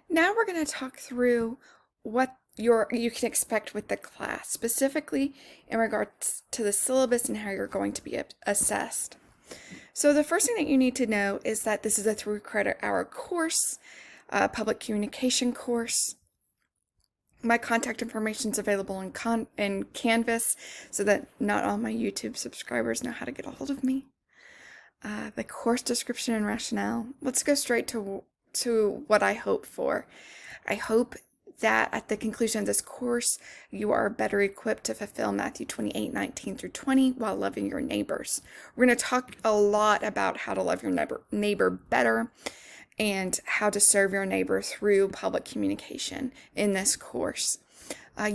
Now we're going to talk through what you can expect with the class, specifically in regards to the syllabus and how you're going to be assessed. So the first thing that you need to know is that this is a 3-credit-hour course, public communication course. My contact information is available in Canvas so that not all my YouTube subscribers know how to get a hold of me. The course description and rationale. Let's go straight to what I hope for. I hope that at the conclusion of this course, you are better equipped to fulfill Matthew 28:19-20 while loving your neighbors. We're going to talk a lot about how to love your neighbor better and how to serve your neighbor through public communication in this course.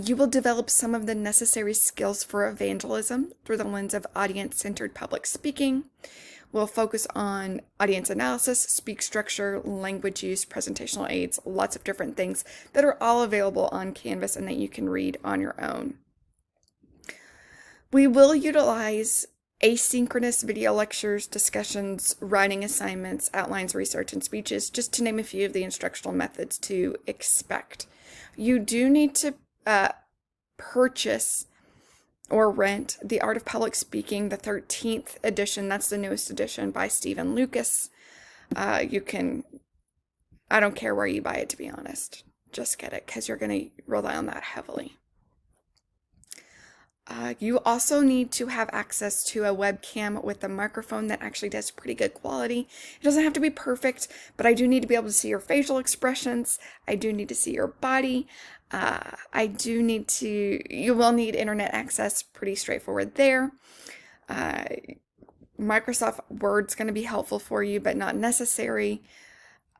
You will develop some of the necessary skills for evangelism through the lens of audience-centered public speaking. We'll focus on audience analysis, speak structure, language use, presentational aids, lots of different things that are all available on Canvas and that you can read on your own. We will utilize asynchronous video lectures, discussions, writing assignments, outlines, research, and speeches, just to name a few of the instructional methods to expect. You do need to purchase or rent The Art of Public Speaking, the 13th edition. That's the newest edition by Stephen Lucas. I don't care where you buy it, to be honest. Just get it, because you're going to rely on that heavily. You also need to have access to a webcam with a microphone that actually does pretty good quality. It doesn't have to be perfect, but I do need to be able to see your facial expressions. I do need to see your body. You will need internet access, pretty straightforward there. Microsoft Word's going to be helpful for you, but not necessary.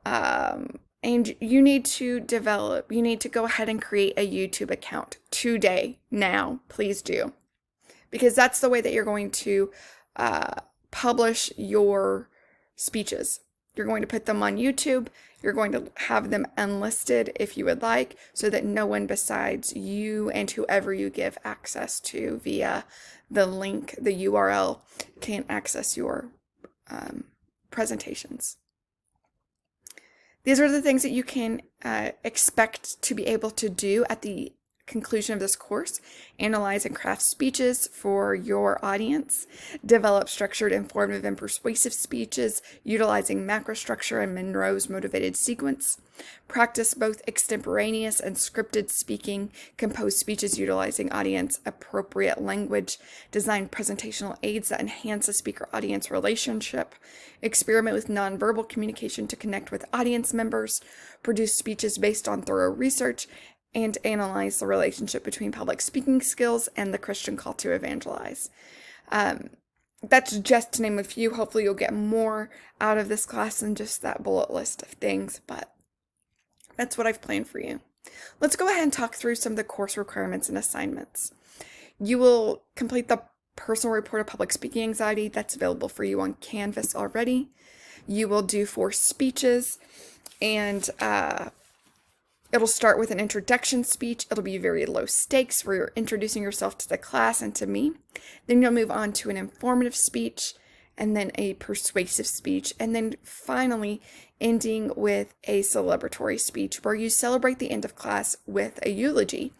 And you need to go ahead and create a YouTube account today, now, please do. Because that's the way that you're going to publish your speeches. You're going to put them on YouTube. You're going to have them unlisted if you would like, so that no one besides you and whoever you give access to via the link, the URL, can access your presentations. These are the things that you can expect to be able to do at the conclusion of this course. Analyze and craft speeches for your audience. Develop structured, informative, and persuasive speeches utilizing macrostructure and Monroe's motivated sequence. Practice both extemporaneous and scripted speaking. Compose speeches utilizing audience-appropriate language. Design presentational aids that enhance the speaker-audience relationship. Experiment with nonverbal communication to connect with audience members. Produce speeches based on thorough research. And analyze the relationship between public speaking skills and the Christian call to evangelize. That's just to name a few. Hopefully you'll get more out of this class than just that bullet list of things, but that's what I've planned for you. Let's go ahead and talk through some of the course requirements and assignments. You will complete the personal report of public speaking anxiety. That's available for you on Canvas already. You will do 4 speeches, and it'll start with an introduction speech. It'll be very low stakes where you're introducing yourself to the class and to me. Then you'll move on to an informative speech, and then a persuasive speech, and then finally ending with a celebratory speech where you celebrate the end of class with a eulogy.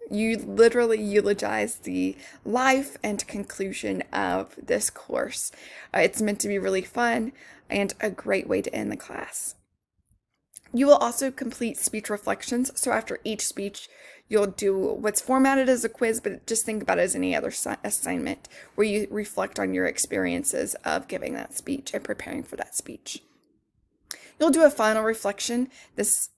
You literally eulogize the life and conclusion of this course. It's meant to be really fun and a great way to end the class. You will also complete speech reflections. So after each speech, you'll do what's formatted as a quiz, but just think about it as any other assignment where you reflect on your experiences of giving that speech and preparing for that speech. You'll do a final reflection,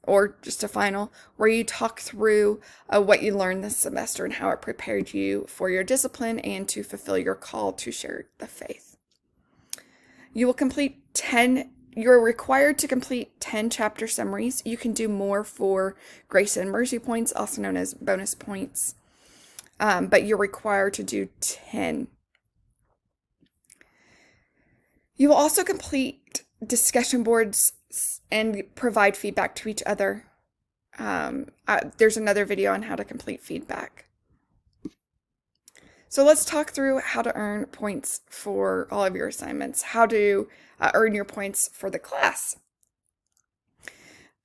or just a final, where you talk through what you learned this semester and how it prepared you for your discipline and to fulfill your call to share the faith. You're required to complete 10 chapter summaries. You can do more for grace and mercy points, also known as bonus points, but you're required to do 10. You will also complete discussion boards and provide feedback to each other. There's another video on how to complete feedback. So let's talk through how to earn points for all of your assignments, how to earn your points for the class.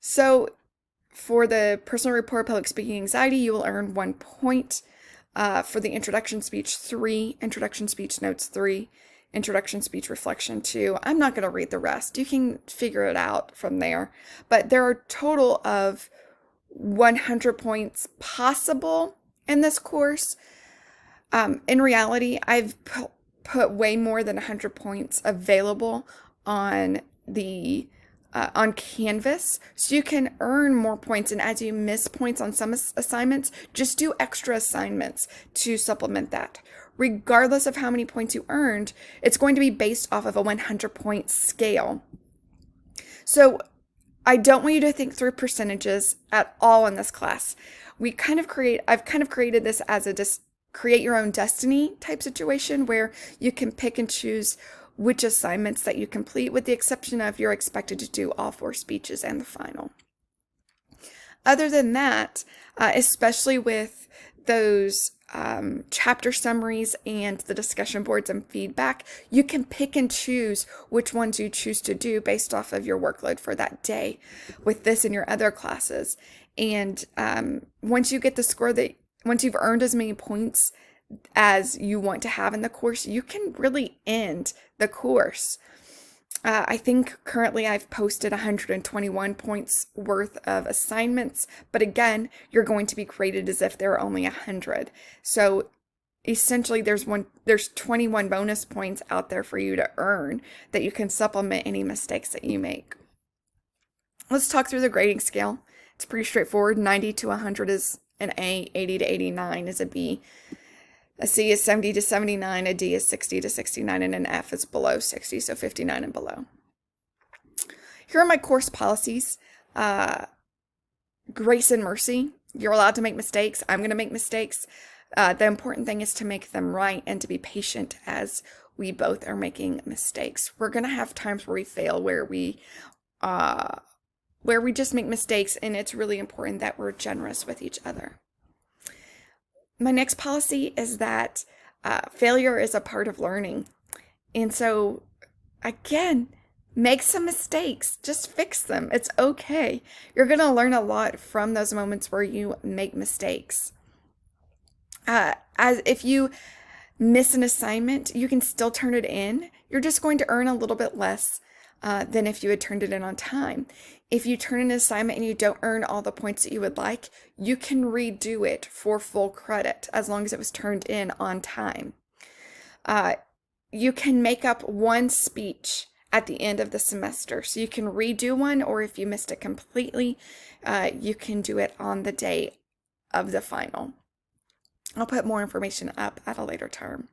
So For the personal report public speaking anxiety, you will earn 1 point. For the introduction speech, 3. Introduction speech notes, 3. Introduction speech reflection, 2. I'm not going to read the rest. You can figure it out from there. But there are a total of 100 points possible in this course. In reality, I've put way more than 100 points available on the on Canvas, so you can earn more points. And as you miss points on some assignments, just do extra assignments to supplement that. Regardless of how many points you earned, it's going to be based off of a 100-point scale. So I don't want you to think through percentages at all in this class. I've kind of created this as a create your own destiny type situation where you can pick and choose which assignments that you complete, with the exception of you're expected to do all 4 speeches and the final. Other than that, especially with those chapter summaries and the discussion boards and feedback, you can pick and choose which ones you choose to do based off of your workload for that day with this and your other classes. And once you get the score once you've earned as many points as you want to have in the course, you can really end the course. I think currently I've posted 121 points worth of assignments, but again, you're going to be graded as if there are only 100. So essentially there's 21 bonus points out there for you to earn that you can supplement any mistakes that you make. Let's talk through the grading scale. It's pretty straightforward. 90 to 100 is an A, 80 to 89 is a B. A C is 70 to 79, a D is 60 to 69, and an F is below 60, so 59 and below. Here are my course policies. Grace and mercy. You're allowed to make mistakes. I'm going to make mistakes. The important thing is to make them right and to be patient as we both are making mistakes. We're going to have times where we fail, where we just make mistakes, and it's really important that we're generous with each other. My next policy is that failure is a part of learning. And so, again, make some mistakes. Just fix them. It's okay. You're going to learn a lot from those moments where you make mistakes. As if you miss an assignment, you can still turn it in. You're just going to earn a little bit less than if you had turned it in on time. If you turn in an assignment and you don't earn all the points that you would like, you can redo it for full credit as long as it was turned in on time. You can make up one speech at the end of the semester. So you can redo one, or if you missed it completely, you can do it on the day of the final. I'll put more information up at a later term.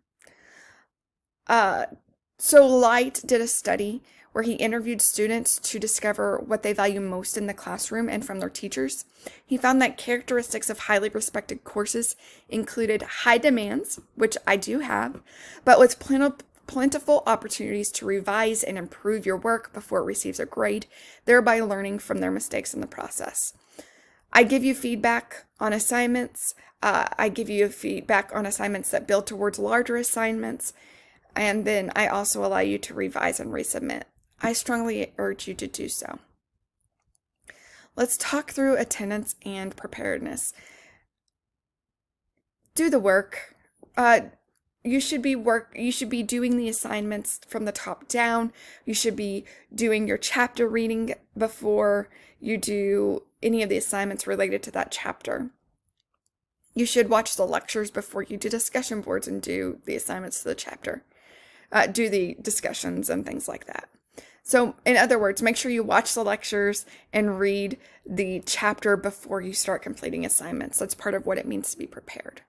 So Light did a study where he interviewed students to discover what they value most in the classroom and from their teachers. He found that characteristics of highly respected courses included high demands, which I do have, but with plentiful opportunities to revise and improve your work before it receives a grade, thereby learning from their mistakes in the process. I give you feedback on assignments. I give you feedback on assignments that build towards larger assignments. And then I also allow you to revise and resubmit. I strongly urge you to do so. Let's talk through attendance and preparedness. Do the work. You should be doing the assignments from the top down. You should be doing your chapter reading before you do any of the assignments related to that chapter. You should watch the lectures before you do discussion boards and do the assignments to the chapter. Do the discussions and things like that. So, in other words, make sure you watch the lectures and read the chapter before you start completing assignments. That's part of what it means to be prepared.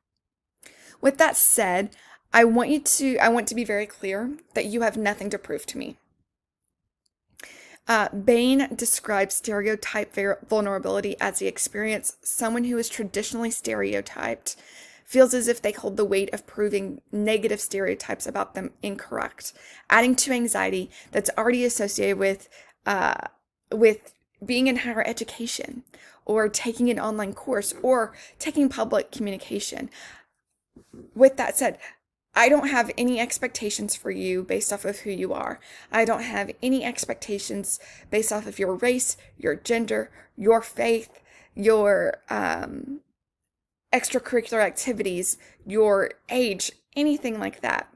With that said, I want to be very clear that you have nothing to prove to me. Bain describes stereotype vulnerability as the experience someone who is traditionally stereotyped feels as if they hold the weight of proving negative stereotypes about them incorrect, adding to anxiety that's already associated with being in higher education, or taking an online course, or taking public communication. With that said, I don't have any expectations for you based off of who you are. I don't have any expectations based off of your race, your gender, your faith, your extracurricular activities, your age, anything like that.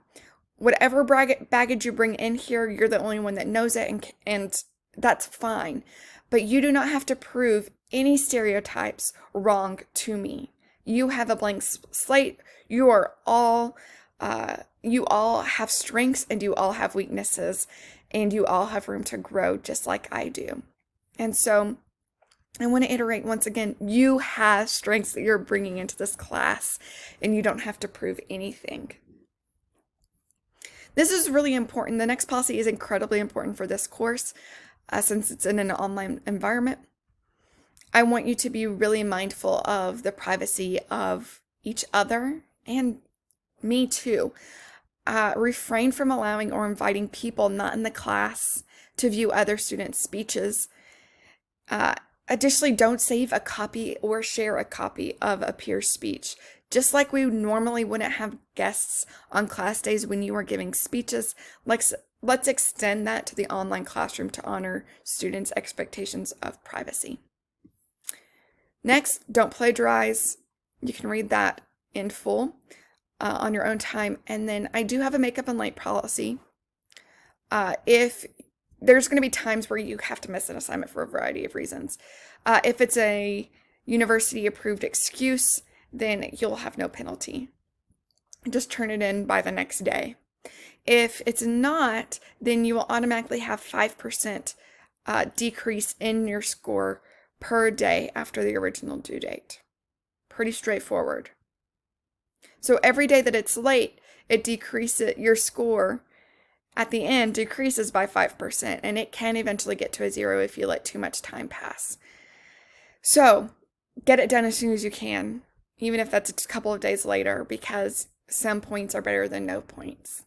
Whatever baggage you bring in here, you're the only one that knows it, and that's fine. But you do not have to prove any stereotypes wrong to me. You have a blank slate. You all have strengths and you all have weaknesses, and you all have room to grow just like I do. And so I want to iterate once again, you have strengths that you're bringing into this class, and you don't have to prove anything. This is really important. The next policy is incredibly important for this course since it's in an online environment. I want you to be really mindful of the privacy of each other and me too. Refrain from allowing or inviting people not in the class to view other students' speeches. Additionally, don't save a copy or share a copy of a peer's speech. Just like we normally wouldn't have guests on class days when you are giving speeches, let's extend that to the online classroom to honor students' expectations of privacy. Next, don't plagiarize. You can read that in full on your own time. And then I do have a makeup and light policy. If there's going to be times where you have to miss an assignment for a variety of reasons. If it's a university-approved excuse, then you'll have no penalty. Just turn it in by the next day. If it's not, then you will automatically have 5% decrease in your score per day after the original due date. Pretty straightforward. So every day that it's late, it decreases your score at the end decreases by 5%, and it can eventually get to a 0 if you let too much time pass. So get it done as soon as you can, even if that's a couple of days later, because some points are better than no points.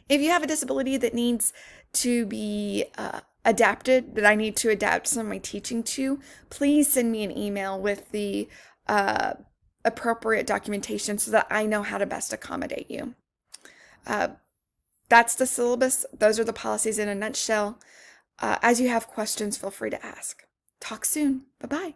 If you have a disability that needs to be adapted, that I need to adapt some of my teaching to, please send me an email with the appropriate documentation so that I know how to best accommodate you. That's the syllabus. Those are the policies in a nutshell. As you have questions, feel free to ask. Talk soon. Bye-bye.